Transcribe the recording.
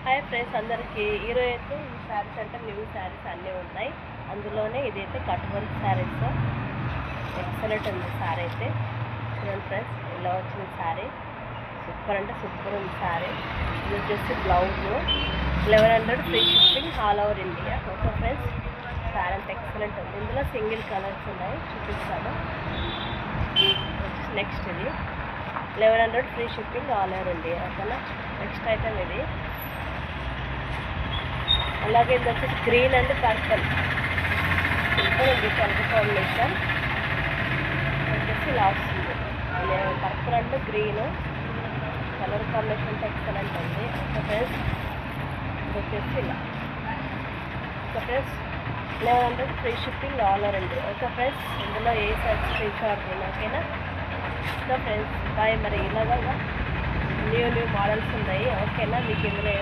Hi friends అందరికీ ఈరోజు శారీస్ అంటే న్యూ శారీస్ అన్నీ ఉన్నాయి. అందులోనే ఇదైతే కట్ వర్క్ శారీస్ ఎక్సలెంట్ ఉంది. శారీ అయితే చూడండి ఫ్రెండ్స్, ఇలా వచ్చింది శారీ. సూపర్ అంటే సూపర్ ఉంది శారీ. ఇది వచ్చేసి blouse 1100 free shipping all over India. Okay friends, sari అంటే ఎక్సలెంట్ ఉంది. ఇందులో సింగిల్ కలర్స్ ఉన్నాయి, చూపిస్తాను. నెక్స్ట్ ఇది 1100 free shipping all over India. ఓకేనా. నెక్స్ట్ ఐటమ్ ఇది. అలాగే ఇది వచ్చేసి గ్రీన్ అండ్ పర్పుల్ సింపుల్ ఉంది. కలర్ కాంబినేషన్ వచ్చేసి ఇలా వస్తుంది. Purple and green colour combination excellent ఉంది. ఓకే ఫ్రెండ్స్, ఇది వచ్చేసి ఇలా. Okay friends, 1100 free shipping all over India. Okay friends, ఇందులో ఏ సైజ్ ఫ్రీ షార్ట్ ఓకేనా. Okay friends, bye. మరి ఇలాగా న్యూ మోడల్స్ ఉన్నాయి. ఓకేనా. మీకు ఇందులో